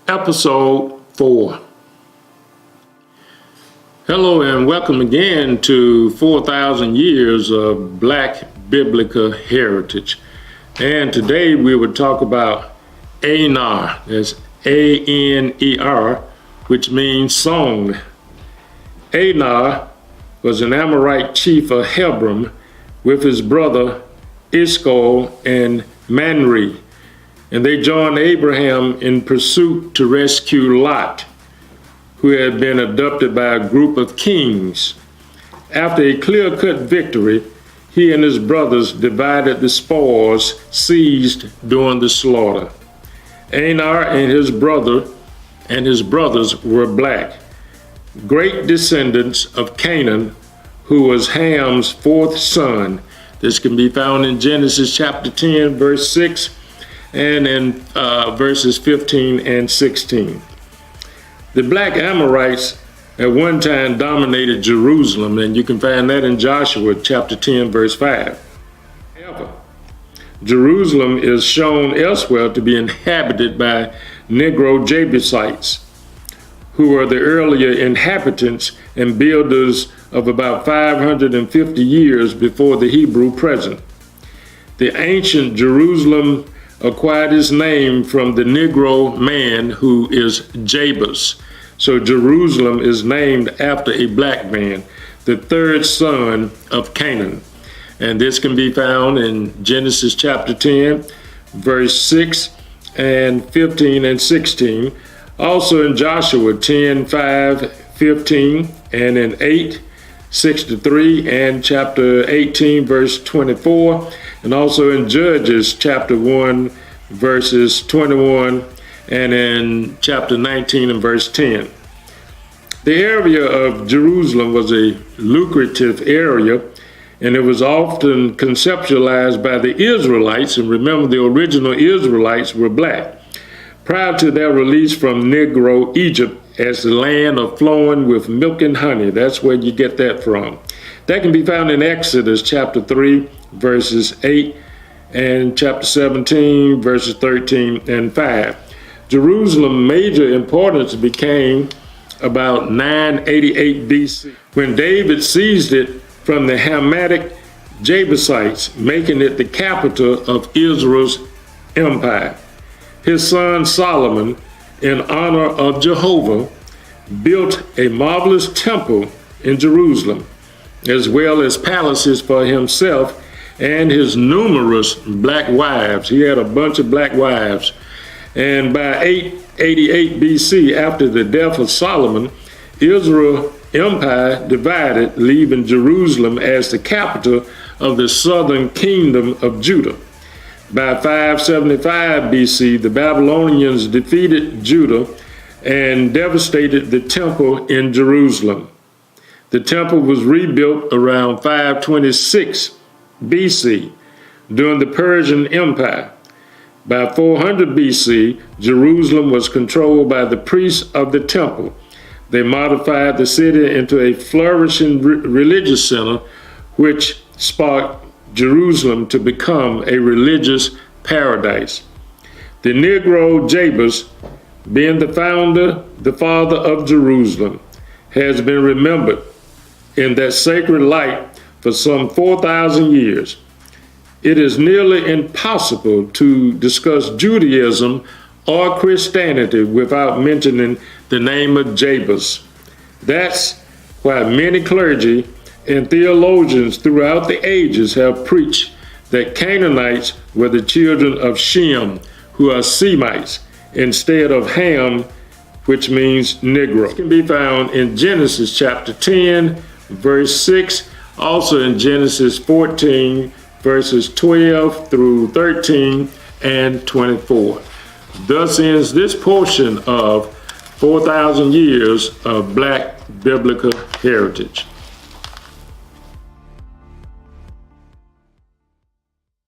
Episode 4. Hello and welcome again to 4,000 Years of Black Biblical Heritage. And today we would talk about ANER, that's A-N-E-R, which means song. ANER was an Amorite chief of Hebron with his brother Steele and Manre, and they joined Abraham in pursuit to rescue Lot, who had been abducted by a group of kings. After a clear-cut victory, he and his brothers divided the spoils seized during the slaughter. ANER and his brothers were black, great descendants of Canaan, who was Ham's fourth son. This can be found in Genesis chapter 10, verse 6, and in verses 15 and 16. The black Amorites at one time dominated Jerusalem, and you can find that in Joshua chapter 10, verse 5. However, Jerusalem is shown elsewhere to be inhabited by Negro Jebusites, who were the earlier inhabitants and builders of about 550 years before the Hebrew present. The ancient Jerusalem acquired its name from the Negro man who is Jebus. So Jerusalem is named after a black man, the third son of Canaan. And this can be found in Genesis chapter 10, verse 6 and 15 and 16. Also in Joshua 10, 5, 15, and in 8, 6-3, and chapter 18, verse 24, and also in Judges chapter 1, verses 21, and in chapter 19 and verse 10. The area of Jerusalem was a lucrative area, and it was often conceptualized by the Israelites, and remember the original Israelites were black, prior to their release from Negro Egypt as the land of flowing with milk and honey. That's where you get that from. That can be found in Exodus chapter 3, verses 8, and chapter 17, verses 13 and 5. Jerusalem's major importance became about 988 BC, when David seized it from the Hamitic Jebusites, making it the capital of Israel's empire. His son Solomon, in honor of Jehovah, built a marvelous temple in Jerusalem, as well as palaces for himself and his numerous black wives. He had a bunch of black wives. And by 888 BC, after the death of Solomon, Israel's empire divided, leaving Jerusalem as the capital of the southern kingdom of Judah. By 575 BC, the Babylonians defeated Judah and devastated the temple in Jerusalem. The temple was rebuilt around 526 BC during the Persian Empire. By 400 BC, Jerusalem was controlled by the priests of the temple. They modified the city into a flourishing religious center, which sparked Jerusalem to become a religious paradise. The Negro Jebus, being the father of Jerusalem, has been remembered in that sacred light for some 4,000 years. It is nearly impossible to discuss Judaism or Christianity without mentioning the name of Jebus. That's why many clergy and theologians throughout the ages have preached that Canaanites were the children of Shem, who are Semites, instead of Ham, which means Negro. It can be found in Genesis chapter 10, verse 6, also in Genesis 14, verses 12 through 13 and 24. Thus ends this portion of 4,000 Years of Black Biblical Heritage.